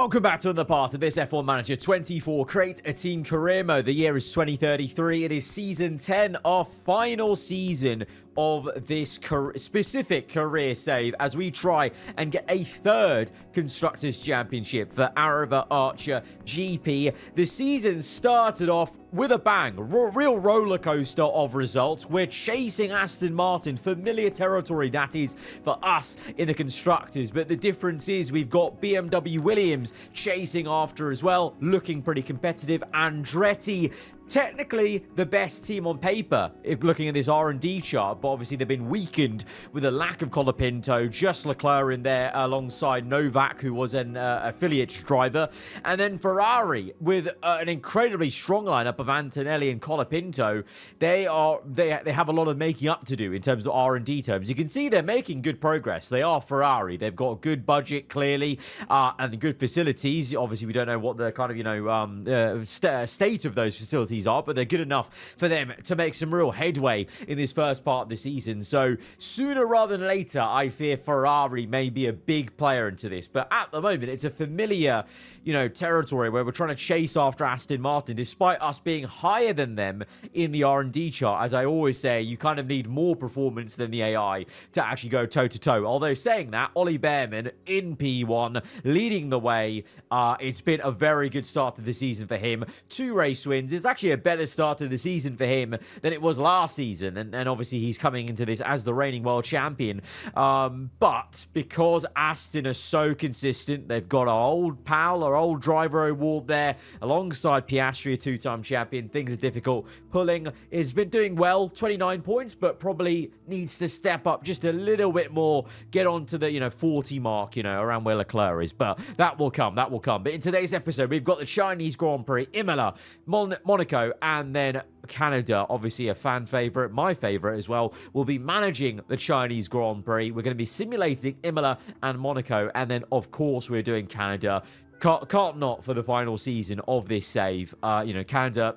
Welcome back to another part of this F1 Manager 24 Create a Team Career Mode. The year is 2033. It is Season 10, our final season of this specific career save as we try and get a third Constructors' Championship for Aarava Archer GP. The season started off with a bang, real roller coaster of results. We're chasing Aston Martin, familiar territory that is for us in the Constructors, but the difference is we've got BMW Williams chasing after as well, looking pretty competitive. Andretti, technically the best team on paper if looking at this R&D chart, but obviously they've been weakened with a lack of Colapinto, just Leclerc in there alongside Novak, who was an affiliate driver, and then Ferrari with an incredibly strong lineup of Antonelli and Colapinto. They have a lot of making up to do in terms of R&D terms. You can see they're making good progress. They are Ferrari. They've got a good budget clearly, and good facilities. Obviously we don't know what the kind of state of those facilities are, but they're good enough for them to make some real headway in this first part of the season. So sooner rather than later, I fear Ferrari may be a big player into this, but at the moment it's a familiar territory where we're trying to chase after Aston Martin despite us being higher than them in the R&D chart. As I always say, you kind of need more performance than the AI to actually go toe to toe. Although saying that, Ollie Behrman in P1 leading the way. It's been a very good start to the season for him. 2 race wins. It's actually a better start to the season for him than it was last season, and obviously he's coming into this as the reigning world champion, but because Aston are so consistent, they've got our old pal, our old driver O'Ward there alongside Piastri, a 2-time champion. Things are difficult. Pulling has been doing well, 29 points, but probably needs to step up just a little bit more, get on to the 40 mark, around where Leclerc is, but that will come. But in today's episode, we've got the Chinese Grand Prix, Imola, Monaco, and then Canada, obviously a fan favorite, my favorite as well. We'll be managing the Chinese Grand Prix. We're going to be simulating Imola and Monaco, and then of course we're doing Canada. Can't not for the final season of this save. Canada,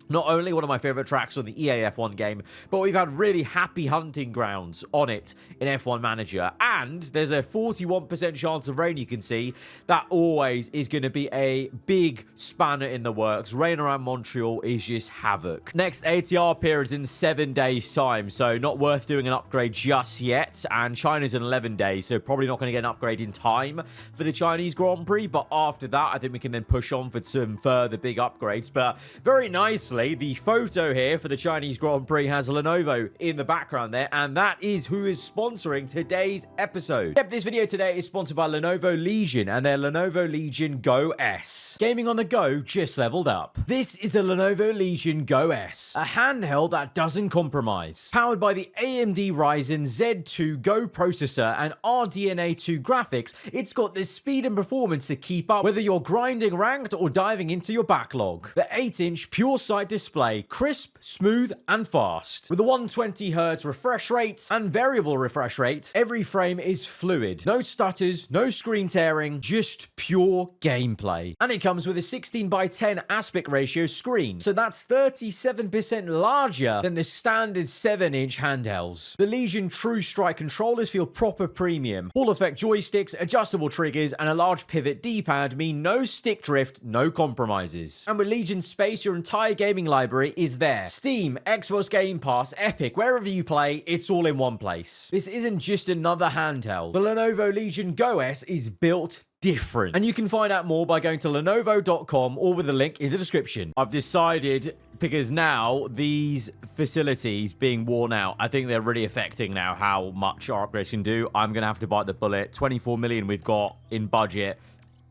not only one of my favorite tracks on the EA F1 game, but we've had really happy hunting grounds on it in F1 Manager. And there's a 41% chance of rain, you can see. That always is going to be a big spanner in the works. Rain around Montreal is just havoc. Next ATR period is in 7 days' time, so not worth doing an upgrade just yet. And China's in 11 days, so probably not going to get an upgrade in time for the Chinese Grand Prix. But after that, I think we can then push on for some further big upgrades. But very nicely, the photo here for the Chinese Grand Prix has Lenovo in the background there, and that is who is sponsoring today's episode. Yep, this video today is sponsored by Lenovo Legion and their Lenovo Legion Go S. Gaming on the go just leveled up. This is the Lenovo Legion Go S, a handheld that doesn't compromise. Powered by the AMD Ryzen Z2 Go processor and RDNA 2 graphics, it's got the speed and performance to keep up whether you're grinding ranked or diving into your backlog. The 8-inch pure sight display, crisp, smooth, and fast. With a 120Hz refresh rate and variable refresh rate, every frame is fluid. No stutters, no screen tearing, just pure gameplay. And it comes with a 16:10 aspect ratio screen, so that's 37% larger than the standard 7-inch handhelds. The Legion True Strike controllers feel proper premium. Hall effect joysticks, adjustable triggers, and a large pivot D-pad mean no stick drift, no compromises. And with Legion Space, your entire gaming library is there. Steam, Xbox Game Pass, Epic, wherever you play, it's all in one place. This isn't just another handheld. The Lenovo Legion Go S is built different. And you can find out more by going to lenovo.com or with a link in the description. I've decided, because now these facilities being worn out, I think they're really affecting now how much our upgrades can do. I'm going to have to bite the bullet. 24 million we've got in budget.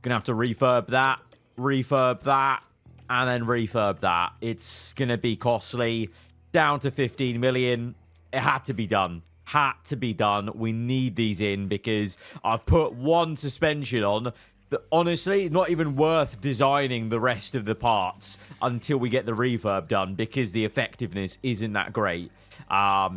Going to have to refurb that, and then refurb that. It's going to be costly. Down to 15 million. It had to be done. We need these in because I've put one suspension on that honestly not even worth designing the rest of the parts until we get the refurb done because the effectiveness isn't that great.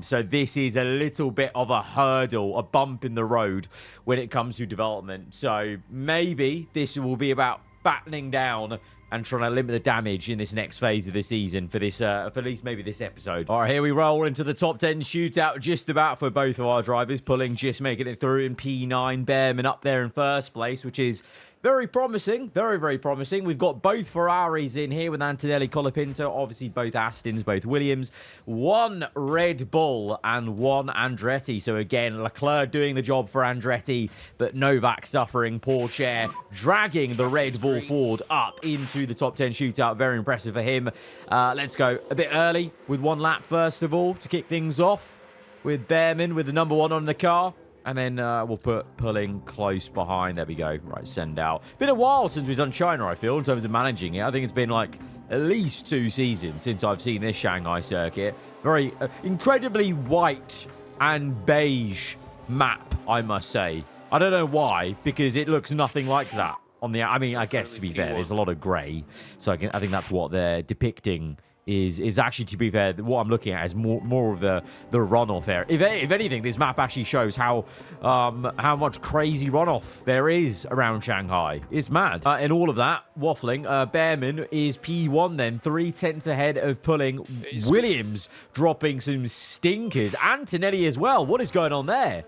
So this is a little bit of a hurdle, a bump in the road when it comes to development. So maybe this will be about battening down and trying to limit the damage in this next phase of the season for this, for at least maybe this episode. All right, here we roll into the top 10 shootout just about for both of our drivers. Pulling, just making it through in P9. Behrman up there in first place, which is very promising. Very, very promising. We've got both Ferraris in here with Antonelli, Colapinto. Obviously, both Astons, both Williams. One Red Bull and one Andretti. So, again, Leclerc doing the job for Andretti, but Novak suffering. Poor chair, dragging the Red Bull forward up into the top 10 shootout. Very impressive for him. Let's go a bit early with one lap, first of all, to kick things off with Behrman with the number 1 on the car. And then we'll put pulling close behind. There we go. Right, send out. Been a while since we've done China, I feel, in terms of managing it. I think it's been like at least 2 seasons since I've seen this Shanghai circuit. Very incredibly white and beige map, I must say. I don't know why, because it looks nothing like that on the... I mean, I guess, to be fair, there's a lot of grey. So I think that's what they're depicting. Is actually, to be fair, what I'm looking at is more of the runoff area. If anything, this map actually shows how much crazy runoff there is around Shanghai. It's mad. And all of that, waffling, Behrman is P1 then, 3/10 ahead of pulling. Williams dropping some stinkers. Antonelli as well. What is going on there?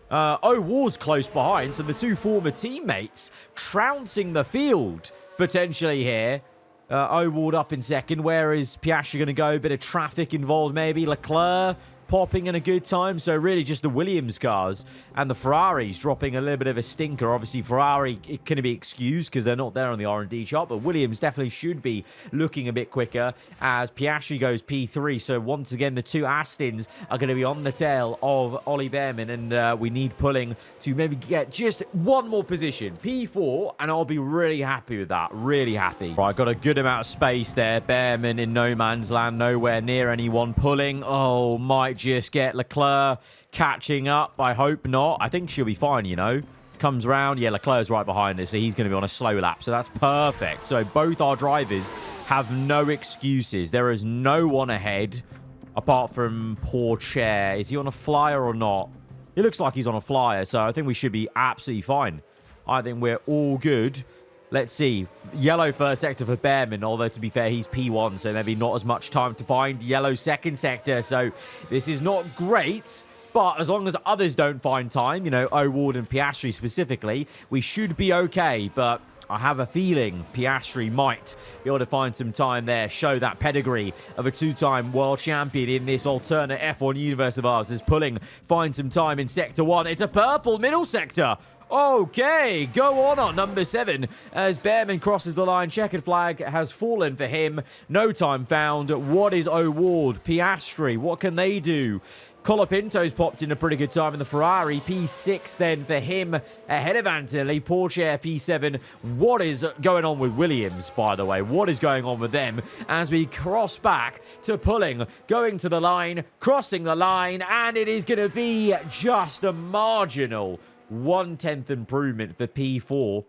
Ward's close behind, so the 2 former teammates trouncing the field potentially here. Ward up in second. Where is Piastri going to go? Bit of traffic involved, maybe. Leclerc popping in a good time. So really just the Williams cars and the Ferraris dropping a little bit of a stinker. Obviously, Ferrari, it can be excused because they're not there on the R&D chart. But Williams definitely should be looking a bit quicker as Piastri goes P3. So once again, the 2 Astons are going to be on the tail of Ollie Behrman. And we need pulling to maybe get just one more position. P4, and I'll be really happy with that. Really happy. Right, got a good amount of space there. Behrman in no man's land, nowhere near anyone. Pulling, oh, might just get Leclerc catching up. I hope not. I think she'll be fine, you know. Comes round. Yeah, Leclerc's right behind us, so he's going to be on a slow lap. So that's perfect. So both our drivers have no excuses. There is no one ahead apart from poor Chair. Is he on a flyer or not? It looks like he's on a flyer, so I think we should be absolutely fine. I think we're all good. Let's see. Yellow first sector for Behrman, although to be fair, he's P1, so maybe not as much time to find. Yellow second sector, so this is not great. But as long as others don't find time, you know, Ward and Piastri specifically, we should be okay. But I have a feeling Piastri might be able to find some time there, show that pedigree of a 2-time world champion in this alternate F1 universe of ours. As pulling, find some time in sector 1. It's a purple middle sector. Okay, go on number 7 as Behrman crosses the line. Checkered flag has fallen for him. No time found. What is Ward? Piastri, what can they do? Colapinto's popped in a pretty good time in the Ferrari. P6 then for him ahead of Antonelli. Porsche P7. What is going on with Williams, by the way? What is going on with them as we cross back to pulling, going to the line, crossing the line, and it is going to be just a marginal 1/10 improvement for P4.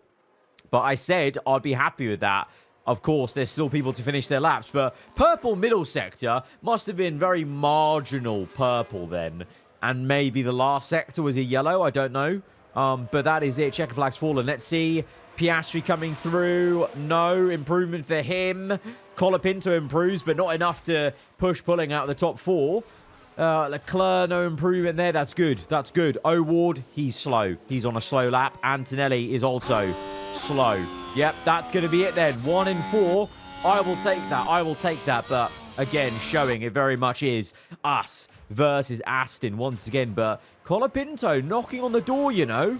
But I said I'd be happy with that. Of course, there's still people to finish their laps, but purple middle sector must have been very marginal purple then. And maybe the last sector was a yellow, I don't know. But that is it. Checker flag's fallen. Let's see. Piastri coming through. No improvement for him. Colapinto improves, but not enough to push pulling out of the top 4. Leclerc, no improvement there. That's good. That's good. Ward, he's slow. He's on a slow lap. Antonelli is also slow. Yep, that's going to be it then. 1 in 4. I will take that. I will take that. But again, showing it very much is us versus Aston once again. But Colapinto knocking on the door, you know.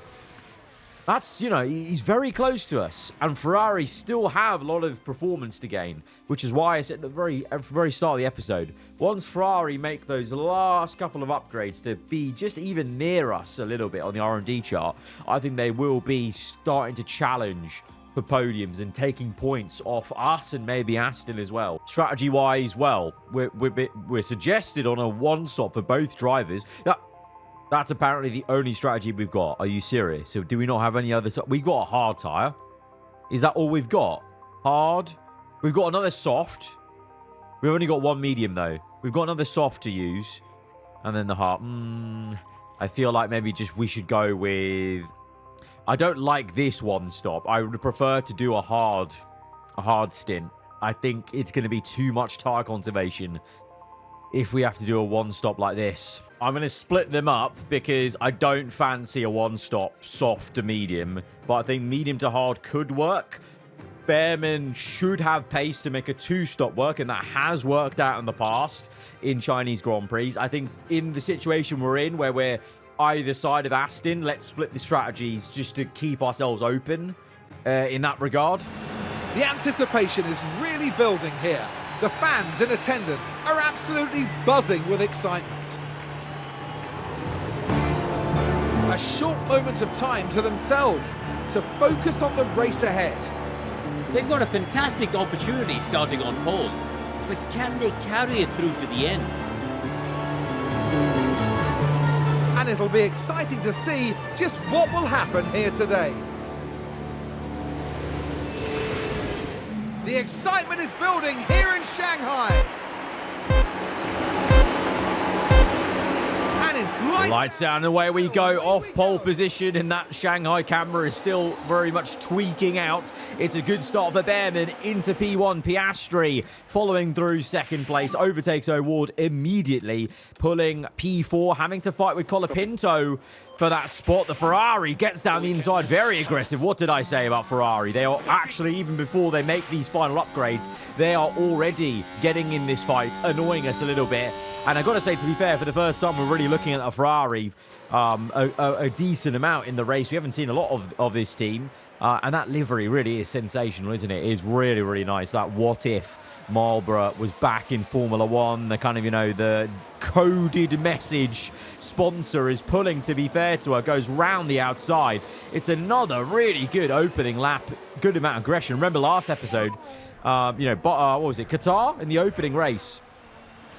That's, you know, he's very close to us. And Ferrari still have a lot of performance to gain, which is why I said at the very start of the episode, once Ferrari make those last couple of upgrades to be just even near us a little bit on the R&D chart, I think they will be starting to challenge for podiums and taking points off us and maybe Aston as well. Strategy-wise, well, we're suggested on a 1-stop for both drivers. That's apparently the only strategy we've got. Are you serious? So do we not have any other... We've got a hard tyre. Is that all we've got? Hard. We've got another soft. We've only got one medium, though. We've got another soft to use. And then the hard. I feel like maybe just we should go with... I don't like this 1-stop. I would prefer to do a hard stint. I think it's going to be too much tyre conservation if we have to do a one-stop like this. I'm going to split them up because I don't fancy a one-stop soft to medium, but I think medium to hard could work. Bearman should have pace to make a two-stop work, and that has worked out in the past in Chinese Grand Prix. I think in the situation we're in, where we're either side of Aston, let's split the strategies just to keep ourselves open in that regard. The anticipation is really building here. The fans in attendance are absolutely buzzing with excitement. A short moment of time to themselves to focus on the race ahead. They've got a fantastic opportunity starting on pole, but can they carry it through to the end? And it'll be exciting to see just what will happen here today. The excitement is building here in Shanghai. And it's lights out and away we go, off pole position, and that Shanghai camera is still very much tweaking out. It's a good start for Bearman into P1. Piastri following through second place, overtakes O'Ward immediately, pulling P4, having to fight with Colapinto for that spot. The Ferrari gets down the inside, very aggressive. What did I say about Ferrari? They are actually, even before they make these final upgrades, they are already getting in this fight, annoying us a little bit. And I've got to say, to be fair, for the first time, we're really looking at a Ferrari a decent amount in the race. We haven't seen a lot of this team. And that livery really is sensational, isn't it? It is really, really nice. That what if Marlborough was back in Formula One, the kind of, you know, the coded message sponsor is pulling, to be fair to her, goes round the outside. It's another really good opening lap, good amount of aggression. Remember last episode, what was it, Qatar in the opening race?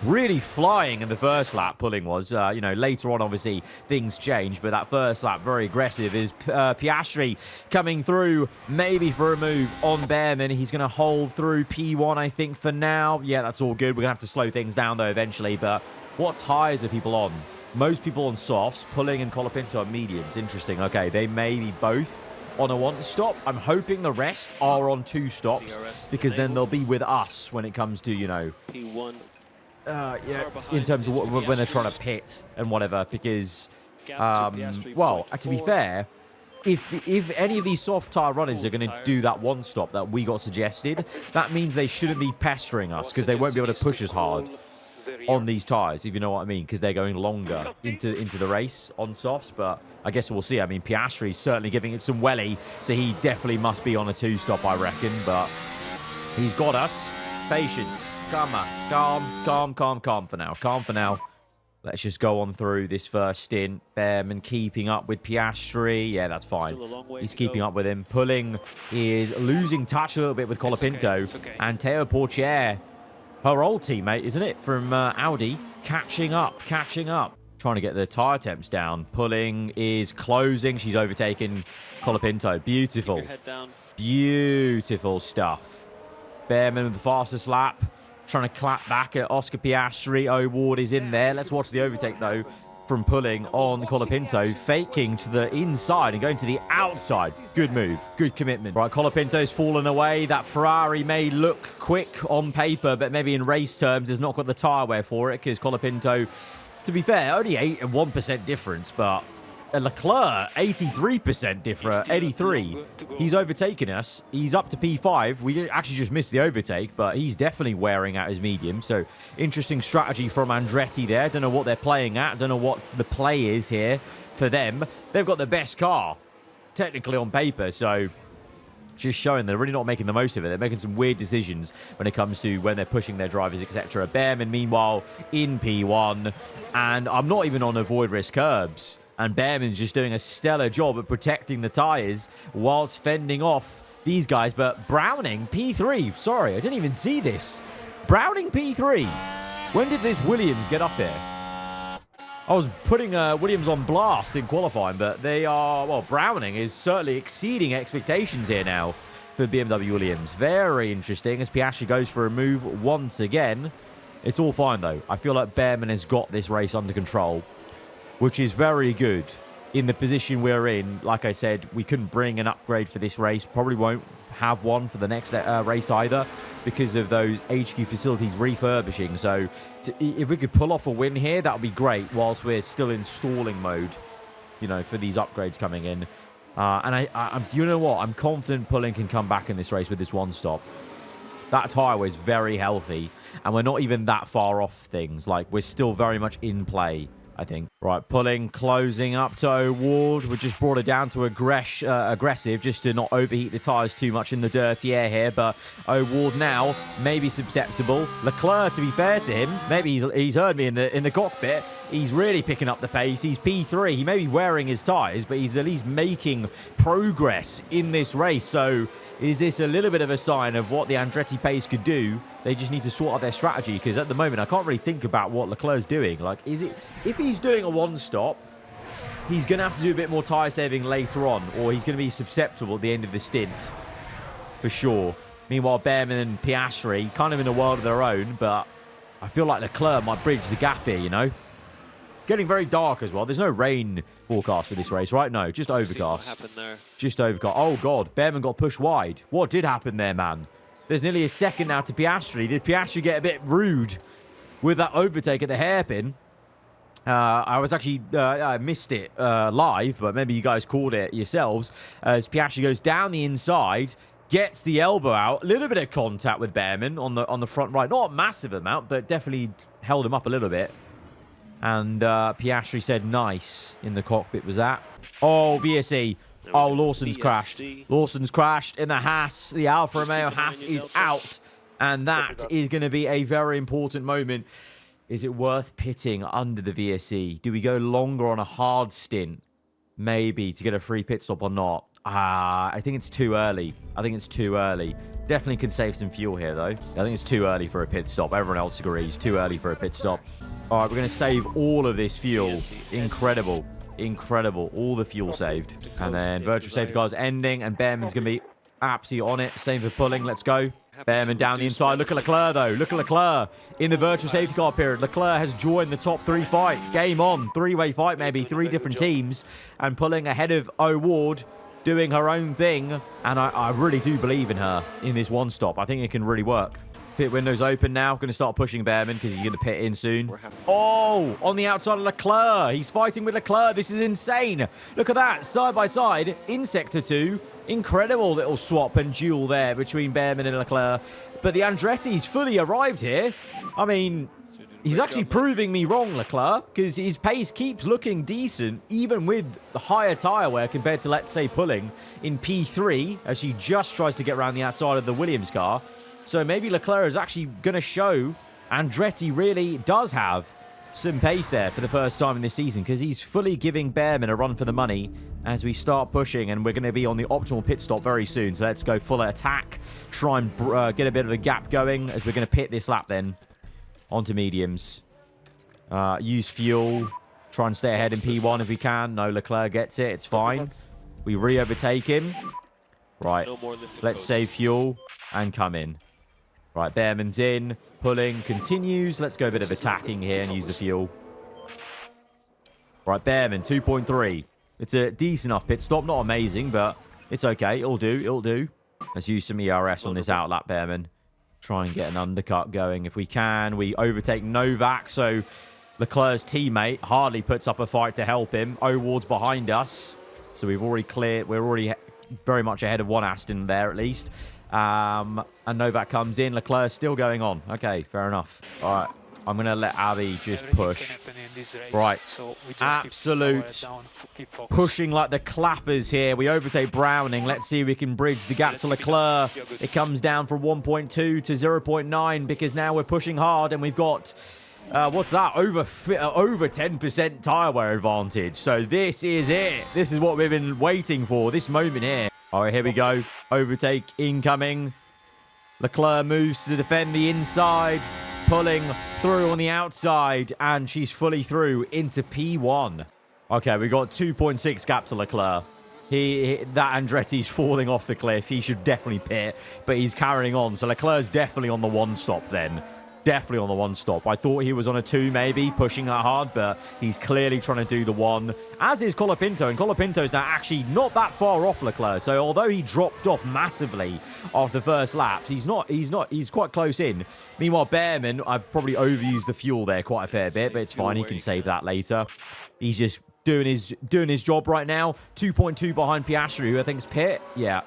Really flying in the first lap, pulling was. Later on, obviously, things changed, but that first lap, very aggressive. Is Piastri coming through, maybe for a move on Bearman. He's going to hold through P1, I think, for now. Yeah, that's all good. We're going to have to slow things down, though, eventually. But what tyres are people on? Most people on softs, pulling and Colapinto on mediums. Interesting. Okay, they may be both on a one-stop. I'm hoping the rest are on two stops, because then they'll be with us when it comes to, P1. In terms of when they're trying to pit and whatever, because, to be fair, if any of these soft tire runners are going to do that one stop that we got suggested, that means they shouldn't be pestering us, because they won't be able to push as hard on these tires, if you know what I mean, because they're going longer into the race on softs. But I guess we'll see. I mean, Piastri's certainly giving it some welly, so he definitely must be on a two-stop, I reckon, but he's got us. Patience. Calm for now. Calm for now. Let's just go on through this first stint. Bearman keeping up with Piastri. Yeah, that's fine. He's keeping up with him. Pulling is losing touch a little bit with Colapinto. Okay. And Teo Porcher, her old teammate, isn't it, from Audi, catching up. Trying to get the tyre temps down. Pulling is closing. She's overtaken Colapinto. Beautiful. Beautiful stuff. Bearman with the fastest lap. Trying to clap back at Oscar Piastri. O'Ward is in there. Let's watch the overtake, though, from pulling on Colapinto. Faking to the inside and going to the outside. Good move. Good commitment. Right, Colapinto's fallen away. That Ferrari may look quick on paper, but maybe in race terms has not got the tyre wear for it, because Colapinto, to be fair, only 1% difference, but Leclerc, 83% different, 83. He's overtaken us. He's up to P5. We actually just missed the overtake, but he's definitely wearing out his medium. So, interesting strategy from Andretti there. Don't know what they're playing at. Don't know what the play is here for them. They've got the best car, technically on paper, so just showing they're really not making the most of it. They're making some weird decisions when it comes to when they're pushing their drivers, etc. Bearman, meanwhile, in P1, and I'm not even on avoid risk curbs. And Bearman's just doing a stellar job at protecting the tyres whilst fending off these guys. But Browning, P3. Sorry, I didn't even see this. Browning, P3. When did this Williams get up there? I was putting Williams on blast in qualifying, but they are, well, Browning is certainly exceeding expectations here now for BMW Williams. Very interesting as Piastri goes for a move once again. It's all fine, though. I feel like Bearman has got this race under control, which is very good. in the position we're in, like I said, we couldn't bring an upgrade for this race. Probably won't have one for the next race either because of those HQ facilities refurbishing. So if we could pull off a win here, that would be great whilst we're still in stalling mode, you know, for these upgrades coming in. And do you know what? I'm confident Pulling can come back in this race with this one stop. That tyre is very healthy, and we're not even that far off things. Like, we're still very much in play, I think. Right, Pulling, closing up to O'Ward. We just brought it down to aggressive just to not overheat the tyres too much in the dirty air here. But O'Ward now maybe susceptible. Leclerc, to be fair to him, maybe he's heard me in the cockpit. He's really picking up the pace. He's P3. He may be wearing his tyres, but he's at least making progress in this race. So is this a little bit of a sign of what the Andretti pace could do? They just need to sort out their strategy, because at the moment I can't really think about what Leclerc's doing. Like, if he's doing a one-stop, he's going to have to do a bit more tyre saving later on, or he's going to be susceptible at the end of the stint, for sure. Meanwhile, Behrman and Piastri, kind of in a world of their own, but I feel like Leclerc might bridge the gap here, you know? Getting very dark as well. There's no rain forecast for this race, right? No, just overcast. What happened there? Just overcast. Oh, God. Behrman got pushed wide. What did happen there, man? There's nearly a second now to Piastri. Did Piastri get a bit rude with that overtake at the hairpin? I was actually... I missed it live, but maybe you guys called it yourselves. As Piastri goes down the inside, gets the elbow out. A little bit of contact with Behrman on the front right. Not a massive amount, but definitely held him up a little bit. And Piastri said nice in the cockpit, was that? Oh, VSE. Oh, Lawson's crashed. Lawson's crashed in the Haas. The Alfa Romeo Haas is out. And that is going to be a very important moment. Is it worth pitting under the VSE? Do we go longer on a hard stint? Maybe to get a free pit stop or not? I think it's too early. I think it's too early. Definitely can save some fuel here, though. I think it's too early for a pit stop. Everyone else agrees. Too early for a pit stop. All right, we're going to save all of this fuel. Incredible. Incredible. All the fuel saved. And then virtual safety car's ending, and Behrman's going to be absolutely on it. Same for Pulling. Let's go. Behrman down the inside. Look at Leclerc, though. Look at Leclerc in the virtual safety car period. Leclerc has joined the top three fight. Game on. Three-way fight, maybe. Three different teams. And Pulling ahead of O'Ward, doing her own thing. And I really do believe in her in this one stop. I think it can really work. Pit window's open now. Going to start pushing Behrman because he's going to pit in soon. Oh, on the outside of Leclerc. He's fighting with Leclerc. This is insane. Look at that. Side by side in Sector 2. Incredible little swap and duel there between Behrman and Leclerc. But the Andretti's fully arrived here. I mean, he's actually proving me wrong, Leclerc, because his pace keeps looking decent, even with the higher tyre wear compared to, let's say, Pulling in P3, as she just tries to get around the outside of the Williams car. So maybe Leclerc is actually going to show Andretti really does have some pace there for the first time in this season, because he's fully giving Behrman a run for the money as we start pushing, and we're going to be on the optimal pit stop very soon. So let's go full attack, try and get a bit of a gap going as we're going to pit this lap then onto mediums. Use fuel, try and stay ahead in P1 if we can. No, Leclerc gets it. It's fine. We re-overtake him. Right, let's save fuel and come in. Right, Behrman's in. Pulling continues. Let's go a bit of attacking here and use the fuel. Right, Behrman, 2.3. It's a decent enough pit stop. Not amazing, but it's okay. It'll do. It'll do. Let's use some ERS on this outlap, Behrman. Try and get an undercut going if we can. We overtake Novak, so Leclerc's teammate hardly puts up a fight to help him. O'Ward's behind us, so we've already cleared. We're already very much ahead of one Aston there, at least. And Novak comes in. Leclerc's still going on. Okay, fair enough. All right, I'm going to let Abby just push. Right, absolute pushing like the clappers here. We overtake Browning. Let's see if we can bridge the gap to Leclerc. It comes down from 1.2 to 0.9 because now we're pushing hard and we've got... what's that? Over 10% tyre wear advantage. So this is it. This is what we've been waiting for. This moment here. All right, here we go. Overtake incoming. Leclerc moves to defend the inside. Pulling through on the outside. And she's fully through into P1. Okay, we got 2.6 gap to Leclerc. That Andretti's falling off the cliff. He should definitely pit. But he's carrying on. So Leclerc's definitely on the one stop then. definitely on the one stop. I thought he was on a 2 maybe, pushing that hard, but he's clearly trying to do the 1, as is Colapinto, and Colapinto's now actually not that far off Leclerc. So although he dropped off massively after the first laps, he's quite close in. Meanwhile, Bearman, I've probably overused the fuel there quite a fair bit, but it's fine. He can save that later. He's just doing his job right now. 2.2 behind Piastri, who I think is pit. Yeah.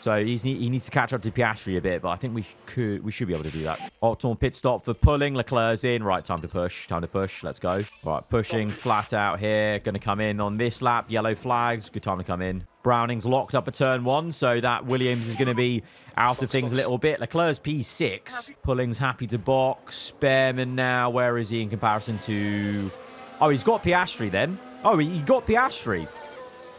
So he needs to catch up to Piastri a bit, but I think we should be able to do that. Optimal pit stop for pulling. Leclerc's in. Right, time to push. Time to push. Let's go. Right, pushing flat out here. Going to come in on this lap. Yellow flags. Good time to come in. Browning's locked up at turn 1, so that Williams is going to be out of things a little bit. Leclerc's P6. Pulling's happy to box. Bearman now. Where is he in comparison to... Oh, he's got Piastri then. Oh, he got Piastri.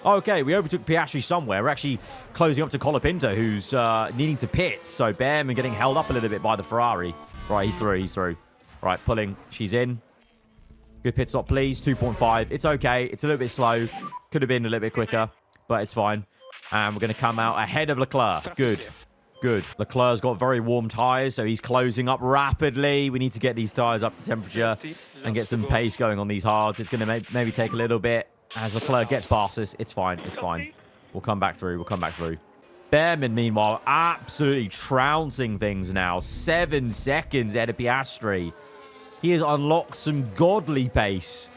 Okay, we overtook Piastri somewhere. We're actually closing up to Colapinto, who's needing to pit. So Bearman getting held up a little bit by the Ferrari. Right, he's through. Right, pulling. She's in. Good pit stop, please. 2.5. It's okay. It's a little bit slow. Could have been a little bit quicker, but it's fine. And we're going to come out ahead of Leclerc. Good. Leclerc's got very warm tyres, so he's closing up rapidly. We need to get these tyres up to temperature and get some pace going on these hards. It's going to maybe take a little bit. As Leclerc gets past us, it's fine. We'll come back through. Bearman, meanwhile, absolutely trouncing things now. 7 seconds ahead of Piastri. He has unlocked some godly pace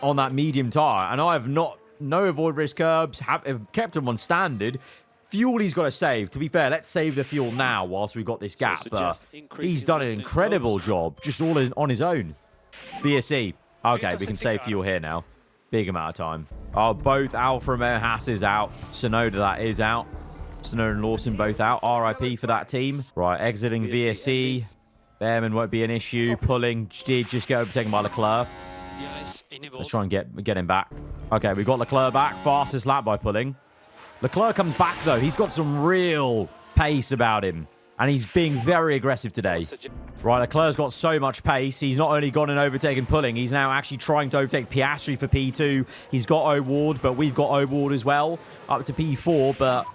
on that medium tyre. And I have no avoid risk curbs, have kept him on standard. Fuel he's got to save. To be fair, let's save the fuel now whilst we've got this gap. But he's done an incredible job just all on his own. VSC. Okay, we can save fuel here now. Big amount of time. Oh, both Alfa Romeo Hasses out. Sonoda, that is out. Sonoda and Lawson both out. RIP for that team. Right, exiting VSC. Bearman won't be an issue. Pulling did just get overtaken by Leclerc. Let's try and get him back. Okay, we've got Leclerc back. Fastest lap by Pulling. Leclerc comes back, though. He's got some real pace about him. And he's being very aggressive today. Right, Leclerc's got so much pace. He's not only gone and overtaken Pulling, he's now actually trying to overtake Piastri for P2. He's got O'Ward, but we've got O'Ward as well, up to P4. But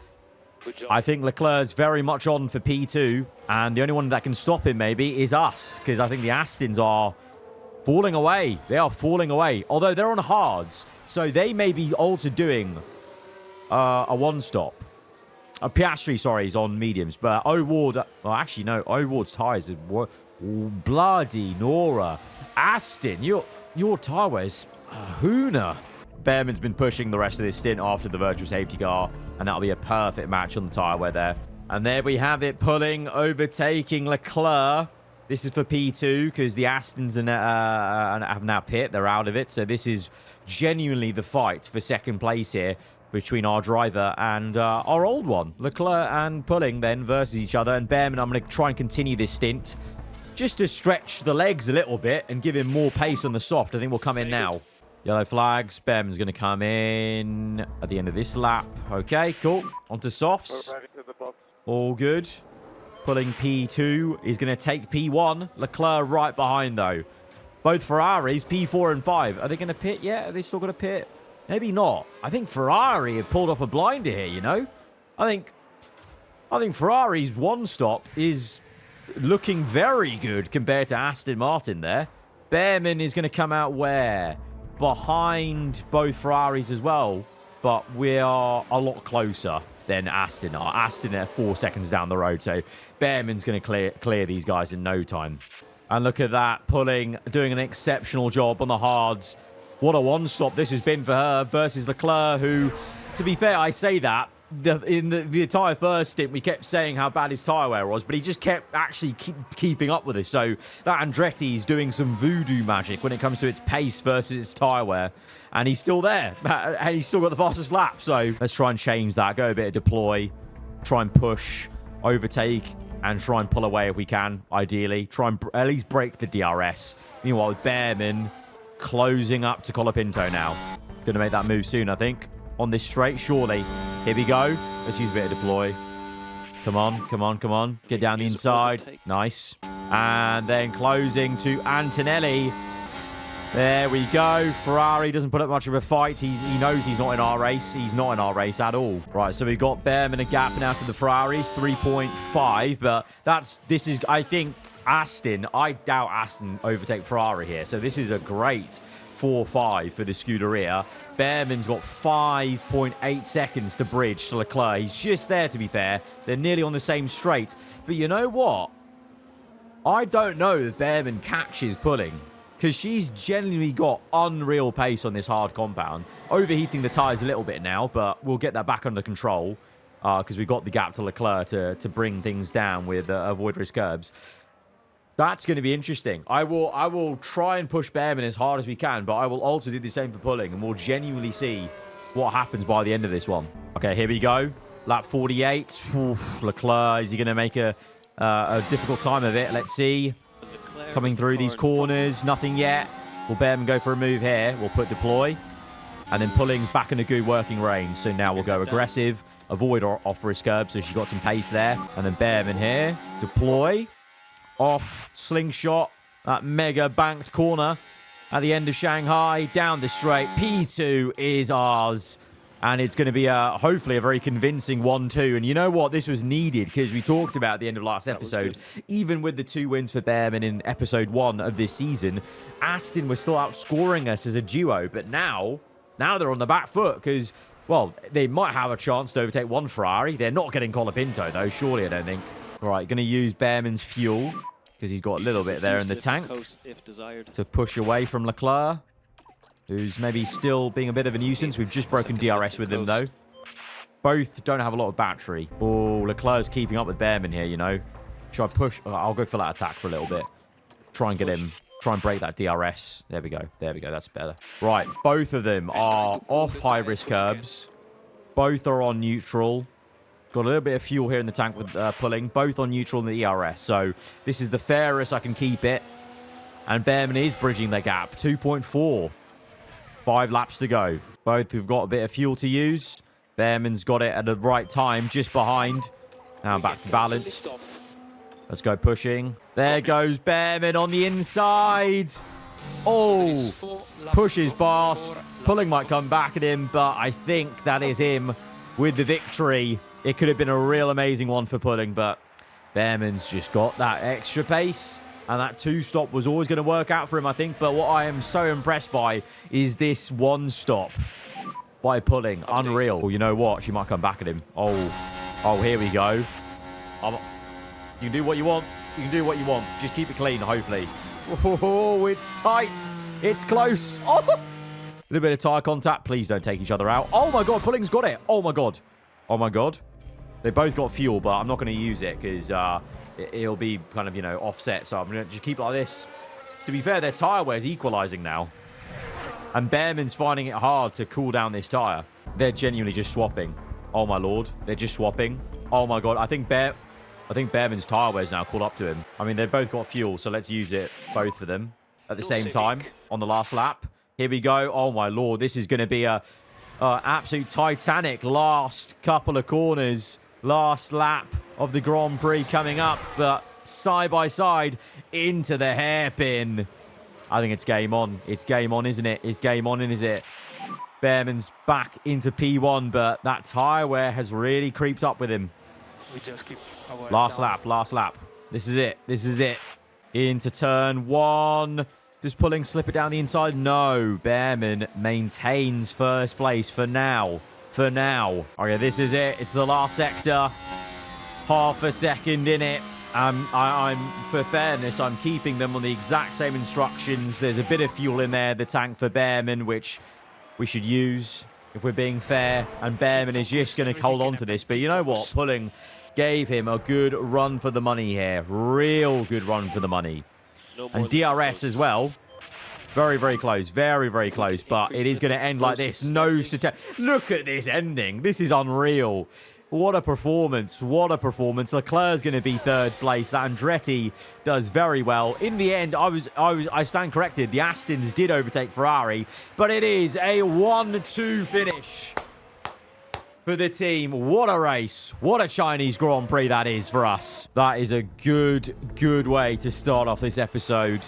I think Leclerc's very much on for P2. And the only one that can stop him, maybe, is us. Because I think the Astons are falling away. They are falling away. Although they're on hards. So they may be also doing a one-stop. Piastri, sorry, is on mediums. But O'Ward... Well, actually, no. O'Ward's tyres are... bloody Nora. Aston, your tyre wears a hooner. Bearman's been pushing the rest of this stint after the virtual safety car. And that'll be a perfect match on the tyre wear there. And there we have it. Pulling, overtaking Leclerc. This is for P2 because the Astons have now pit. They're out of it. So this is genuinely the fight for second place here between our driver and our old one. Leclerc and Pulling then versus each other. And Bearman, I'm going to try and continue this stint just to stretch the legs a little bit and give him more pace on the soft. I think we'll come in now. Yellow flags. Bearman's going to come in at the end of this lap. Okay, cool. Onto softs. All good. Pulling P2 is going to take P1. Leclerc right behind, though. Both Ferraris, P4 and 5. Are they going to pit yet? Are they still going to pit? Maybe not. I think Ferrari have pulled off a blinder here, you know? I think Ferrari's one stop is looking very good compared to Aston Martin there. Bearman is going to come out where? Behind both Ferraris as well. But we are a lot closer than Aston are. Aston are 4 seconds down the road. So Bearman's going to clear these guys in no time. And look at that. Pulling, doing an exceptional job on the hards. What a one-stop this has been for her versus Leclerc, who, to be fair, I say that. In the entire first stint, we kept saying how bad his tyre wear was, but he just kept actually keeping up with us. So that Andretti is doing some voodoo magic when it comes to its pace versus its tyre wear. And he's still there. And he's still got the fastest lap. So let's try and change that. Go a bit of deploy. Try and push, overtake, and try and pull away if we can, ideally. Try and at least break the DRS. Meanwhile, with Bearman closing up to Colapinto now. Going to make that move soon, I think. On this straight, surely. Here we go. Let's use a bit of deploy. Come on, come on, come on. Get down the inside. Nice. And then closing to Antonelli. There we go. Ferrari doesn't put up much of a fight. He knows he's not in our race. He's not in our race at all. Right, so we've got Bearman a gap now to the Ferraris, 3.5. But this is, I think, Aston, I doubt Aston overtake Ferrari here. So this is a great 4-5 for the Scuderia. Behrman's got 5.8 seconds to bridge to Leclerc. He's just there, to be fair. They're nearly on the same straight. But you know what? I don't know if Behrman catches pulling, because she's genuinely got unreal pace on this hard compound. Overheating the tyres a little bit now, but we'll get that back under control because we've got the gap to Leclerc to bring things down with avoid risk curbs. That's going to be interesting. I will try and push Behrman as hard as we can, but I will also do the same for pulling, and we'll genuinely see what happens by the end of this one. Okay, here we go. Lap 48. Oof, Leclerc, is he going to make a difficult time of it? Let's see. Coming through these corners, nothing yet. Will Behrman go for a move here? We'll put deploy. And then pulling's back in a good working range. So now we'll go aggressive, avoid or off risk curb. So she's got some pace there. And then Behrman here, deploy, off, slingshot, that mega banked corner at the end of Shanghai, down the straight. P2 is ours. And it's going to be, hopefully, a very convincing 1-2. And you know what? This was needed because we talked about at the end of last episode, even with the 2 wins for Behrman in episode 1 of this season, Aston was still outscoring us as a duo. But now they're on the back foot because, well, they might have a chance to overtake one Ferrari. They're not getting Colapinto, though, surely, I don't think. All right, going to use Behrman's fuel because he's got a little bit there in the tank to push away from Leclerc, who's maybe still being a bit of a nuisance. We've just broken DRS with them, though. Both don't have a lot of battery. Oh, Leclerc's keeping up with Behrman here, you know. Should I push? I'll go for that attack for a little bit. Try and get him. Try and break that DRS. There we go. There we go. That's better. Right. Both of them are off high-risk curbs. Both are on neutral. Got a little bit of fuel here in the tank with pulling. Both on neutral in the ERS. So this is the fairest I can keep it. And Behrman is bridging the gap. 2.4. 5 laps to go. Both have got a bit of fuel to use. Behrman's got it at the right time, just behind. Now back to balanced. Let's go pushing. There goes Behrman on the inside. Oh, pushes past. Pulling might come back at him, but I think that is him with the victory. It could have been a real amazing one for pulling, but Behrman's just got that extra pace. And that 2-stop was always going to work out for him, I think. But what I am so impressed by is this 1-stop by pulling. Unreal. Well, you know what? She might come back at him. Oh, here we go. You can do what you want. You can do what you want. Just keep it clean, hopefully. Oh, it's tight. It's close. Oh, a little bit of tyre contact. Please don't take each other out. Oh, my God. Pulling's got it. Oh, my God. Oh, my God. They both got fuel, but I'm not going to use it because it'll be kind of, you know, offset. So I'm going to just keep it like this. To be fair, their tyre wear is equalizing now. And Behrman's finding it hard to cool down this tyre. They're genuinely just swapping. Oh, my Lord. They're just swapping. Oh, my God. I think Behrman's tyre wear is now caught up to him. I mean, they've both got fuel, so let's use it, both of them, at the same time on the last lap. Here we go. Oh, my Lord. This is going to be a absolute Titanic last couple of corners. Last lap of the Grand Prix coming up, but side by side into the hairpin. I think it's game on. It's game on, isn't it? It's game on, is it? Behrman's back into P1, but that tyre wear has really creeped up with him. We just keep last lap. This is it. Into turn 1. Does pulling slip it down the inside? No. Behrman maintains first place for now. Okay, this is it. It's the last sector. Half a second in it. For fairness, I'm keeping them on the exact same instructions. There's a bit of fuel in there, the tank for Behrman, which we should use if we're being fair. And Behrman is just going to hold on to this. But you know what? Pulling gave him a good run for the money here. Real good run for the money. And DRS as well. Very, very close. Very, very close. But it is going to end like this. Nose to tail. Look at this ending. This is unreal. What a performance. What a performance. Leclerc's going to be third place. That Andretti does very well. In the end, I stand corrected. The Astons did overtake Ferrari. But it is a 1-2 finish for the team. What a race. What a Chinese Grand Prix that is for us. That is a good way to start off this episode.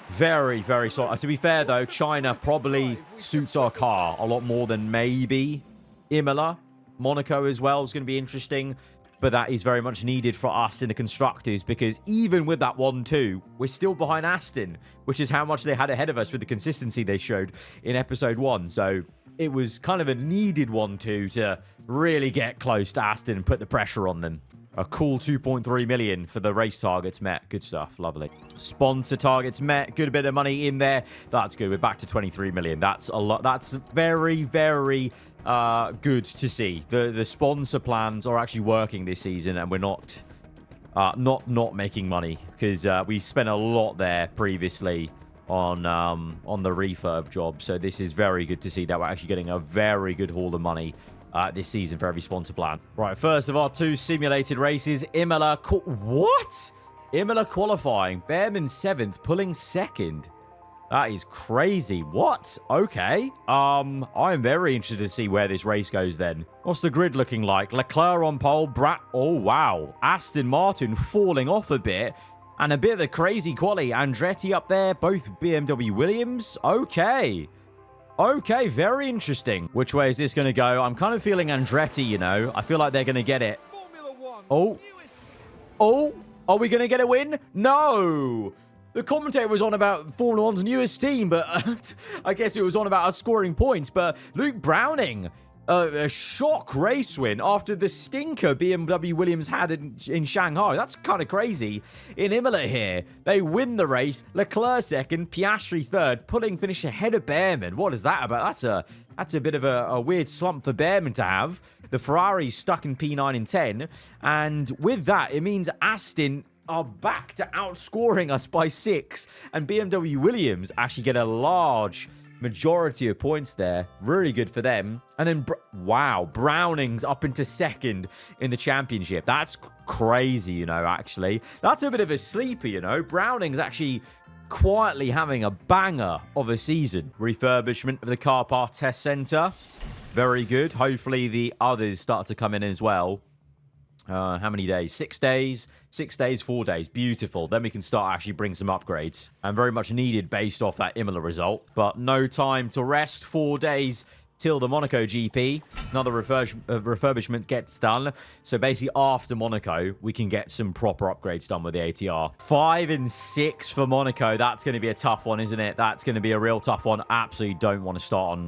Very, very solid. To be fair, though, China probably suits our car a lot more than maybe Imola. Monaco as well is going to be interesting. but that is very much needed for us in the constructors, because even with that 1-2, we're still behind Aston, which is how much they had ahead of us with the consistency they showed in episode 1. So it was kind of a needed 1-2 to really get close to Aston and put the pressure on them. A cool 2.3 million for the race targets met. Good stuff. Lovely. Sponsor targets met. Good bit of money in there. That's good. We're back to 23 million. That's a lot. That's very, very good to see. The sponsor plans are actually working this season, and we're not making money, because we spent a lot there previously on the refurb job. So this is very good to see that we're actually getting a very good haul of money this season for every sponsor plan. Right, first of our 2 simulated races, Imola. What? Imola qualifying. Behrman 7th, pulling 2nd. That is crazy. What? Okay. I'm very interested to see where this race goes then. What's the grid looking like? Leclerc on pole. Oh, wow. Aston Martin falling off a bit. And a bit of a crazy quali. Andretti up there. Both BMW Williams. Okay. Okay, very interesting. Which way is this going to go? I'm kind of feeling Andretti, you know. I feel like they're going to get it. Oh. Oh. Are we going to get a win? No. The commentator was on about Formula 1's newest team, but I guess it was on about us scoring points. But Luke Browning, a shock race win after the stinker BMW Williams had in Shanghai. That's kind of crazy. In Imola here, they win the race. Leclerc 2nd, Piastri 3rd, pulling finish ahead of Behrman. What is that about? That's a bit of a weird slump for Behrman to have. The Ferrari's stuck in P9 and 10. And with that, it means Aston are back to outscoring us by 6. And BMW Williams actually get a large majority of points there. Really good for them. And then, wow, Browning's up into 2nd in the championship. That's crazy, you know, actually. That's a bit of a sleeper, you know. Browning's actually quietly having a banger of a season. Refurbishment of the car park test center. Very good. Hopefully the others start to come in as well. How many days? 6 days? 6 days, 4 days. Beautiful. Then we can start actually bring some upgrades. And very much needed based off that Imola result. But no time to rest. 4 days till the Monaco GP. Another refurbishment gets done. So basically after Monaco, we can get some proper upgrades done with the ATR. 5 and 6 for Monaco. That's going to be a tough one, isn't it? That's going to be a real tough one. Absolutely don't start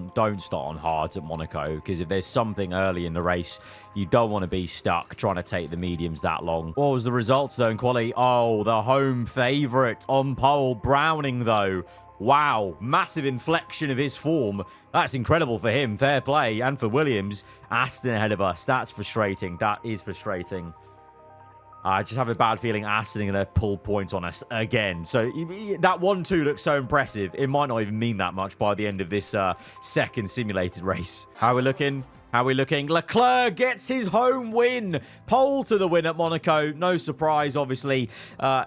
on hards at Monaco, because if there's something early in the race, you don't want to be stuck trying to take the mediums that long. What was the results though in quali? Oh, the home favourite on pole. Browning though. Wow, massive inflection of his form. That's incredible for him. Fair play. And for Williams, Aston ahead of us. That's frustrating. That is frustrating. I just have a bad feeling Aston are going to pull points on us again. So that 1-2 looks so impressive. It might not even mean that much by the end of this second simulated race. How are we looking? How are we looking? Leclerc gets his home win. Pole to the win at Monaco. No surprise, obviously.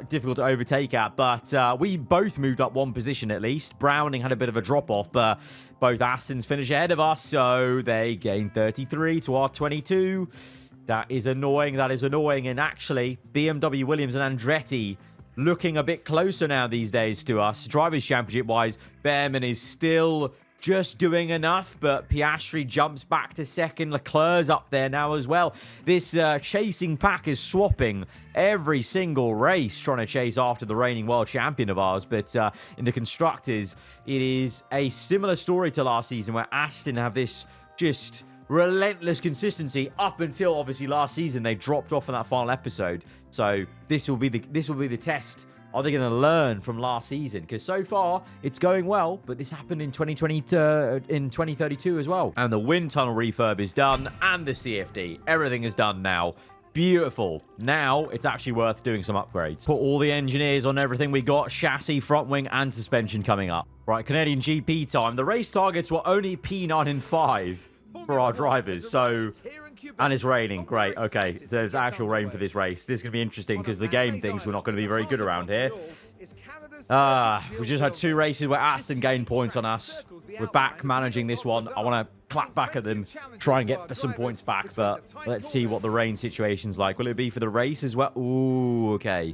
Difficult to overtake at, but we both moved up 1 position at least. Browning had a bit of a drop-off, but both Astons finish ahead of us, so they gain 33 to our 22. That is annoying. That is annoying. And actually, BMW Williams and Andretti looking a bit closer now these days to us. Drivers' Championship-wise, Behrman is still just doing enough, but Piastri jumps back to 2nd. Leclerc's up there now as well. This chasing pack is swapping every single race, trying to chase after the reigning world champion of ours. But in the constructors, it is a similar story to last season, where Aston have this just relentless consistency up until obviously last season. They dropped off in that final episode. So this will be the test. Are they going to learn from last season? Because so far, it's going well, but this happened in 2032 as well. And the wind tunnel refurb is done, and the CFD. Everything is done now. Beautiful. Now, it's actually worth doing some upgrades. Put all the engineers on everything we got. Chassis, front wing, and suspension coming up. Right, Canadian GP time. The race targets were only P9 and 5 for our drivers, so... And it's raining. Great. Okay. So there's actual rain for this race. This is going to be interesting because the game thinks we're not going to be very good around here. We just had 2 races where Aston gained points on us. We're back managing this one. I want to clap back at them, try and get some points back, but let's see what the rain situation's like. Will it be for the race as well? Ooh, okay.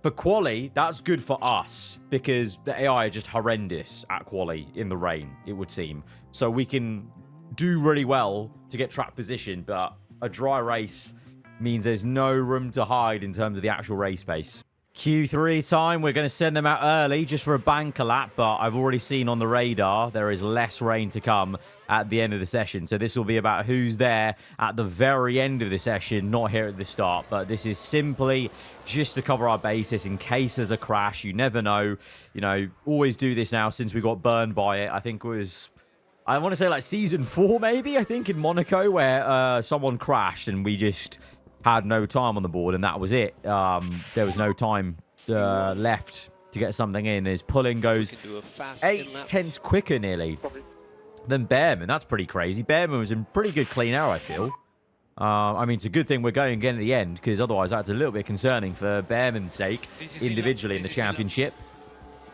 For quali, that's good for us because the AI are just horrendous at quali in the rain, it would seem. So we can do really well to get track position, but a dry race means there's no room to hide in terms of the actual race pace. Q3 time, we're going to send them out early just for a banker lap, but I've already seen on the radar there is less rain to come at the end of the session. So this will be about who's there at the very end of the session, not here at the start. But this is simply just to cover our bases in case there's a crash. You never know. You know, always do this now since we got burned by it. I think it was, I want to say like season 4 maybe, I think in Monaco, where someone crashed and we just had no time on the board, and that was it. There was no time left to get something in. His pulling goes 8/10 quicker nearly than Bearman. That's pretty crazy. Bearman was in pretty good clean air, I feel. I mean, it's a good thing we're going again at the end, because otherwise that's a little bit concerning for Bearman's sake, individually in the championship.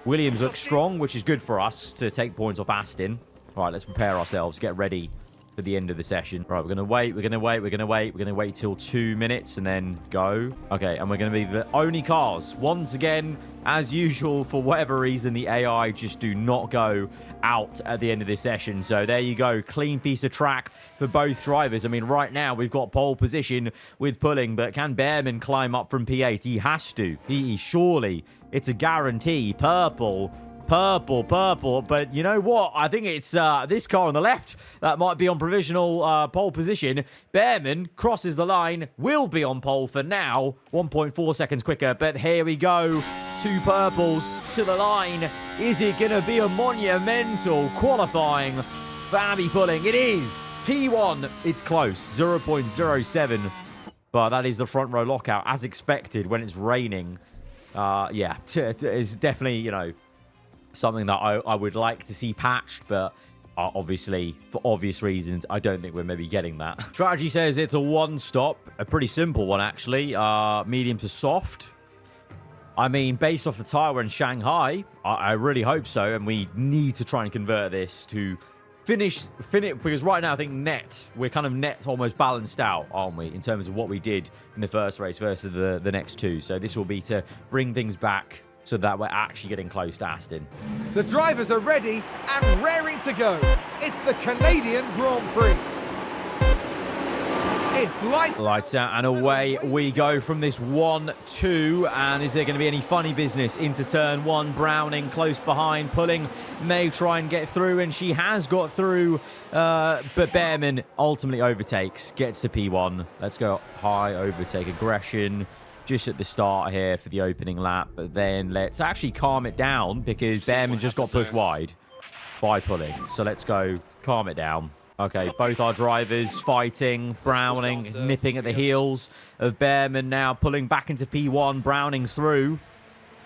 Williams looks strong, which is good for us to take points off Aston. All right, let's prepare ourselves, get ready for the end of the session. Right, we're going to wait, we're going to wait, we're going to wait. We're going to wait till 2 minutes and then go. Okay, and we're going to be the only cars. Once again, as usual, for whatever reason, the AI just do not go out at the end of this session. So there you go. Clean piece of track for both drivers. I mean, right now, we've got pole position with pulling, but can Bearman climb up from P8? He has to. He surely. It's a guarantee. Purple. Purple, purple, but you know what? I think it's this car on the left that might be on provisional pole position. Bearman crosses the line, will be on pole for now. 1.4 seconds quicker, but here we go. 2 purples to the line. Is it going to be a monumental qualifying for Abby Pulling? It is. P1, it's close, 0.07. But that is the front row lockout, as expected when it's raining. Yeah, it's definitely, you know, something that I would like to see patched, but obviously, for obvious reasons, I don't think we're maybe getting that. Strategy says it's a one-stop, a pretty simple one, actually. Medium to soft. I mean, based off the tyre we're in Shanghai, I really hope so, and we need to try and convert this to finish, because right now I think we're kind of net almost balanced out, aren't we, in terms of what we did in the first race versus the next two. So this will be to bring things back so that we're actually getting close to Aston. The drivers are ready and raring to go. It's the Canadian Grand Prix. It's lights out and away we go from this 1-2. And is there going to be any funny business into turn 1? Browning close behind. Pulling may try and get through, and she has got through. But Bearman ultimately overtakes, gets to P1. Let's go high overtake aggression just at the start here for the opening lap. But then let's actually calm it down, because Bearman just got pushed wide by Pulling. So let's go calm it down. Okay, both our drivers fighting. Browning nipping at the heels of Bearman now, pulling back into P1. Browning's through.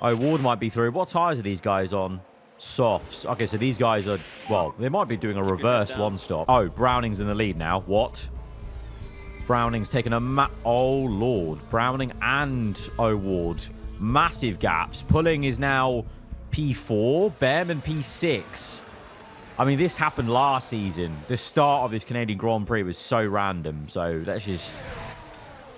Oh, Ward might be through. What tyres are these guys on? Softs. Okay, so these guys are, well, they might be doing a reverse one-stop. Oh, Browning's in the lead now. What? Browning's taken a oh, Lord. Browning and Ward. Massive gaps. Pulling is now P4. Bearman P6. I mean, this happened last season. The start of this Canadian Grand Prix was so random. So let's just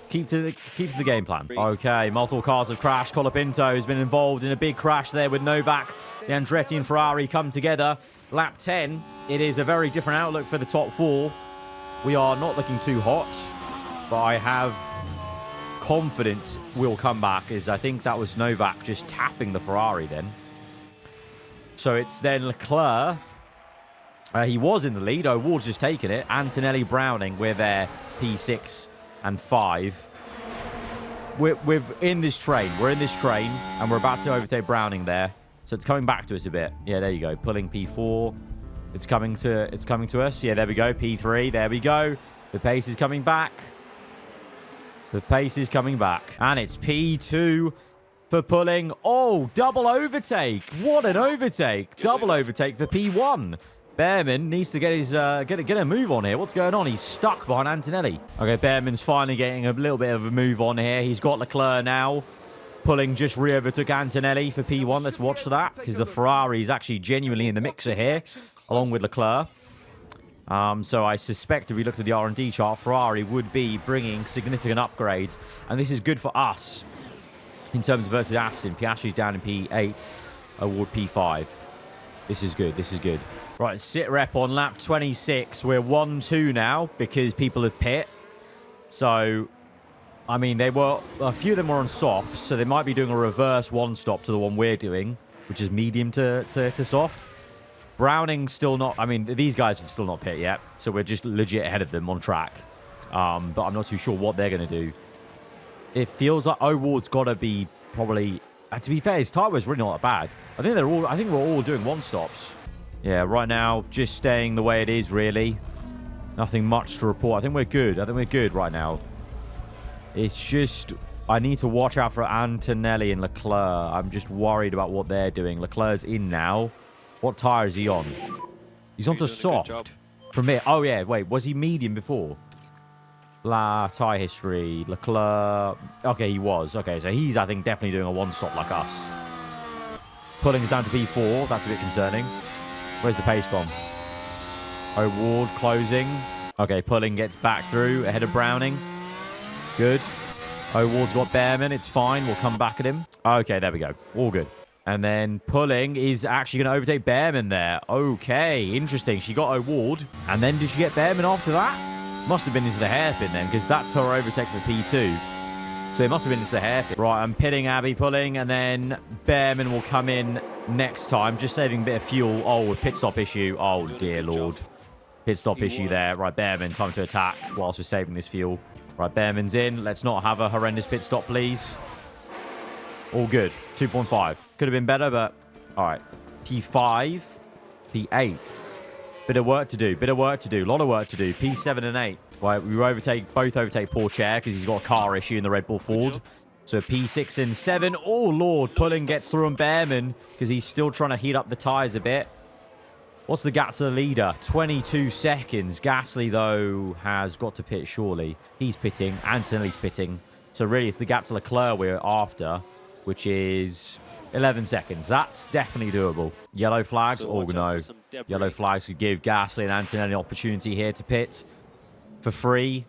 keep to the game plan. Okay, multiple cars have crashed. Colapinto has been involved in a big crash there with Novak. The Andretti and Ferrari come together. Lap 10. It is a very different outlook for the top 4. We are not looking too hot, but I have confidence we'll come back, as I think that was Novak just tapping the Ferrari then. So it's then Leclerc. He was in the lead. Ward's just taken it. Antonelli, Browning, we're there. P6 and 5. We're in this train. We're in this train, and we're about to overtake Browning there. So it's coming back to us a bit. Yeah, there you go. Pulling P4. It's coming to us. Yeah, there we go. P3. There we go. The pace is coming back. The pace is coming back. And it's P2 for Pulling. Oh, double overtake. What an overtake. Double overtake for P1. Bearman needs to get his get a move on here. What's going on? He's stuck behind Antonelli. Okay, Bearman's finally getting a little bit of a move on here. He's got Leclerc now. Pulling just re-overtook Antonelli for P1. Let's watch that, because the Ferrari is actually genuinely in the mixer here, along with Leclerc. So I suspect if we looked at the R&D chart, Ferrari would be bringing significant upgrades. And this is good for us in terms of versus Aston. Piastri's down in P8. Award P5. This is good. This is good. Right, sit rep on lap 26. We're 1-2 now because people have pit. So I mean, a few of them were on soft, so they might be doing a reverse one-stop to the one we're doing, which is medium to soft. Browning's still not, I mean, these guys have still not pit yet, so we're just legit ahead of them on track. But I'm not too sure what they're going to do. It feels like O'Ward's got to be probably, to be fair, his tire was really not that bad. I think we're all doing one-stops. Yeah, right now, just staying the way it is, really. Nothing much to report. I think we're good right now. It's just, I need to watch out for Antonelli and Leclerc. I'm just worried about what they're doing. Leclerc's in now. What tire is he on? He's onto soft. From here. Oh, yeah. Wait, was he medium before? Tire history. Leclerc. Okay, he was. Okay, so he's, I think, definitely doing a one-stop like us. Pulling's down to P4. That's a bit concerning. Where's the pace gone? O'Ward closing. Okay, Pulling gets back through ahead of Browning. Good. O'Ward's got Behrman. It's fine. We'll come back at him. Okay, there we go. All good. And then Pulling is actually going to overtake Behrman there. Okay, interesting. She got O'Ward. And then did she get Behrman after that? Must have been into the hairpin then, because that's her overtake for P2. So it must have been into the hairpin. Right, I'm pitting Abby Pulling, and then Behrman will come in next time. Just saving a bit of fuel. Oh, pit stop issue. Oh, dear Lord. Pit stop issue there. Right, Behrman, time to attack whilst we're saving this fuel. Right, Behrman's in. Let's not have a horrendous pit stop, please. All good. 2.5. Could have been better, but... All right. P5. P8. Bit of work to do. A lot of work to do. P7 and 8. Right, we both overtake poor Chair because he's got a car issue in the Red Bull Ford. So P6 and 7. Oh, Lord. Pulling gets through on Behrman because he's still trying to heat up the tyres a bit. What's the gap to the leader? 22 seconds. Gasly, though, has got to pit, surely. He's pitting. Antonelli's pitting. So really, it's the gap to Leclerc we're after, which is 11 seconds. That's definitely doable. Yellow flags? Oh, no. Yellow flags could give Gasly and Antonelli an opportunity here to pit for free.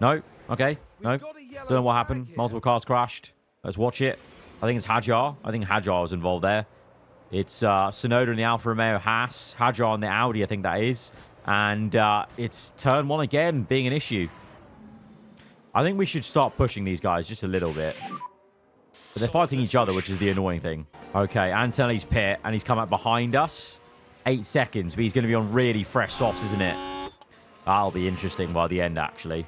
No? Okay. No. Don't know what happened. Multiple cars crashed. Let's watch it. I think it's Hadjar. I think Hadjar was involved there. It's Tsunoda and the Alfa Romeo Haas. Hadjar and the Audi, I think that is. And it's turn one again being an issue. I think we should start pushing these guys just a little bit. But they're fighting each other, which is the annoying thing. Okay, Antonelli's pit, and he's come up behind us. 8 seconds, but he's going to be on really fresh softs, isn't it? That'll be interesting by the end, actually.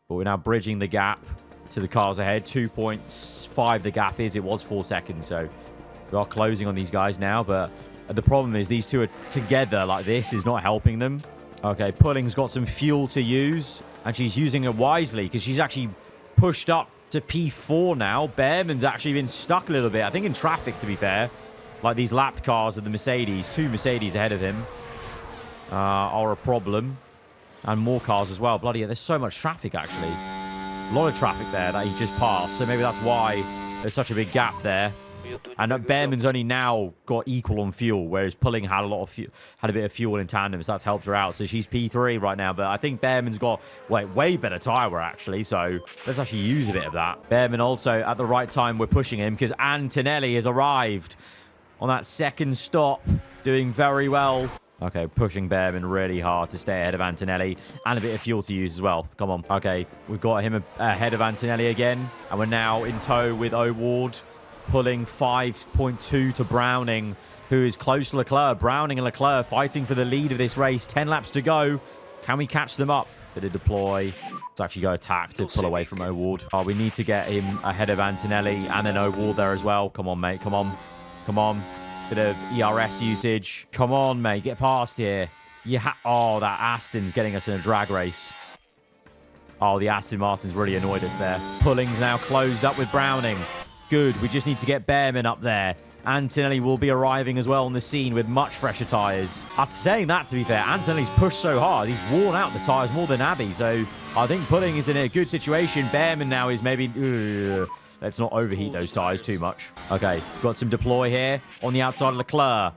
But we're now bridging the gap to the cars ahead. 2.5 the gap is. It was 4 seconds, so we are closing on these guys now. But the problem is these two are together like this is not helping them. Okay, Pulling's got some fuel to use, and she's using it wisely because she's actually pushed up to P4 now. Behrman's actually been stuck a little bit. I think in traffic, to be fair. Like these lapped cars of the Mercedes. 2 Mercedes ahead of him are a problem. And more cars as well. Bloody hell, there's so much traffic, actually. A lot of traffic there that he just passed. So maybe that's why there's such a big gap there. And Behrman's only now got equal on fuel, whereas Pulling had a bit of fuel in tandem, so that's helped her out. So she's P3 right now, but I think Behrman's got way better tyre wear, actually. So let's actually use a bit of that. Behrman also, at the right time, we're pushing him because Antonelli has arrived on that second stop, doing very well. Okay, pushing Behrman really hard to stay ahead of Antonelli, and a bit of fuel to use as well. Come on. Okay, we've got him ahead of Antonelli again, and we're now in tow with O'Ward. Pulling 5.2 to Browning, who is close to Leclerc. Browning and Leclerc fighting for the lead of this race. 10 laps to go. Can we catch them up? Bit of deploy. Let's actually go attack to pull away from O'Ward. Oh, we need to get him ahead of Antonelli and then O'Ward there as well. Come on, mate. Come on. Come on. Bit of ERS usage. Come on, mate. Get past here. Oh, that Aston's getting us in a drag race. Oh, the Aston Martin's really annoyed us there. Pulling's now closed up with Browning. Good. We just need to get Behrman up there. Antonelli will be arriving as well on the scene with much fresher tyres. After saying that, to be fair, Antonelli's pushed so hard. He's worn out the tyres more than Abby. So I think Pulling is in a good situation. Behrman now is maybe... let's not overheat those tyres too much. Okay, got some deploy here on the outside of Leclerc.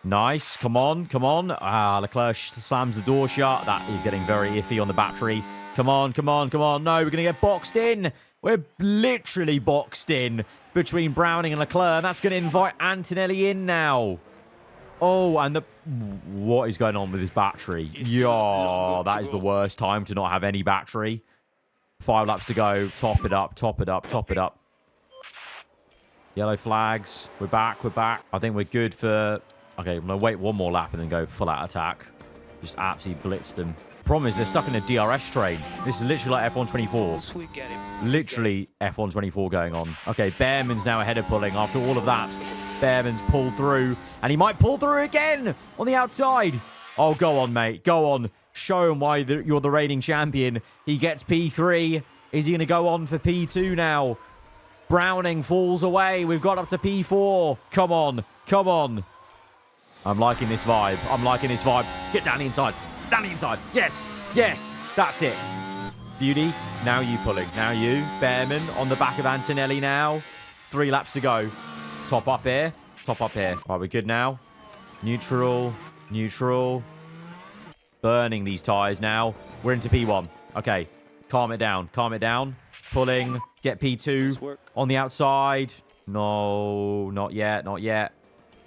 Nice. Come on. Come on. Leclerc slams the door shut. That is getting very iffy on the battery. Come on. Come on. Come on. No, we're going to get boxed in. We're literally boxed in between Browning and Leclerc. And that's going to invite Antonelli in now. Oh, and what is going on with his battery? Yeah, that is the worst time to not have any battery. 5 laps to go. Top it up, top it up, top it up. Yellow flags. We're back, we're back. I think we're good for... Okay, I'm going to wait one more lap and then go full out attack. Just absolutely blitz them. Problem is, they're stuck in a DRS train. This is literally like F124. Literally F124 going on. Okay, Behrman's now ahead of pulling after all of that. Behrman's pulled through, and he might pull through again on the outside. Oh, go on, mate. Go on. Show him why you're the reigning champion. He gets P3. Is he going to go on for P2 now? Browning falls away. We've got up to P4. Come on. Come on. I'm liking this vibe. I'm liking this vibe. Get down the inside. Down the inside. Yes. Yes. That's it. Beauty. Now you pulling. Now you. Behrman on the back of Antonelli now. 3 laps to go. Top up here. Top up here. Right, we're good now. Neutral. Neutral. Burning these tyres now. We're into P1. Okay. Calm it down. Calm it down. Pulling. Get P2 on the outside. No. Not yet. Not yet.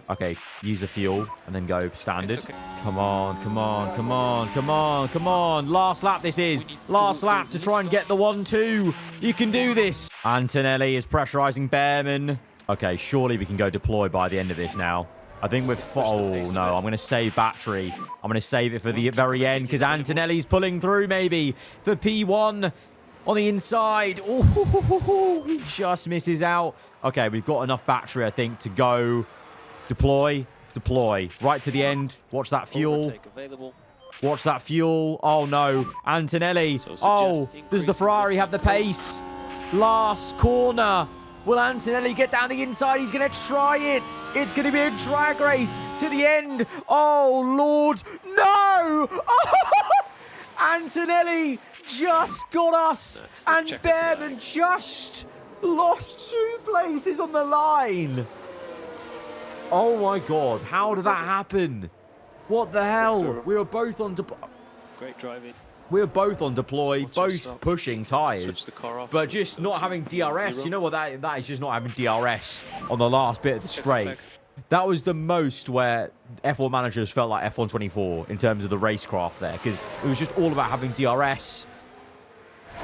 Okay, use the fuel and then go standard. Okay. Come on, come on, come on, come on, come on. Last lap this is. Last lap to try and get the 1-2. You can do this. Antonelli is pressurizing Behrman. Okay, surely we can go deploy by the end of this now. I think we're... Oh, no. I'm going to save battery. I'm going to save it for the very end because Antonelli's pulling through maybe for P1 on the inside. Oh, he just misses out. Okay, we've got enough battery, I think, to go... Deploy, deploy. Right to the end. Watch that fuel. Watch that fuel. Oh, no. Antonelli. Oh, does the Ferrari have the pace? Last corner. Will Antonelli get down the inside? He's going to try it. It's going to be a drag race to the end. Oh, Lord. No. Oh, Antonelli just got us. And Behrman just lost 2 places on the line. Oh my God, how did that happen? What the hell? We were both on Great driving. We were both on deploy, both pushing tyres, but just not having DRS. You know what that is? Just not having DRS on the last bit of the straight. That was the most where F1 managers felt like F124 in terms of the racecraft there, because it was just all about having DRS.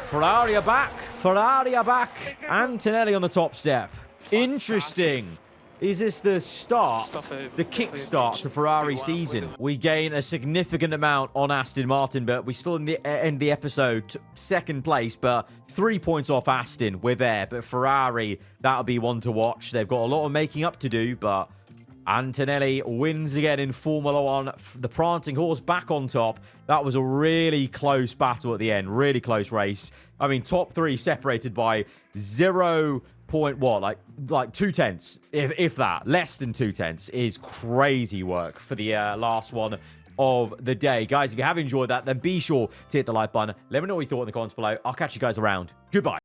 Ferrari are back. Ferrari are back. Antonelli on the top step. Interesting. Is this the start, the kickstart to Ferrari season? We gain a significant amount on Aston Martin, but we still end the episode 2nd place, but 3 points off Aston. We're there, but Ferrari, that'll be one to watch. They've got a lot of making up to do, but Antonelli wins again in Formula 1. The prancing horse back on top. That was a really close battle at the end. Really close race. I mean, top 3 separated by 0. Like 2 tenths, if that. Less than 2 tenths is crazy work for the last one of the day. Guys, if you have enjoyed that, then be sure to hit the like button. Let me know what you thought in the comments below. I'll catch you guys around. Goodbye.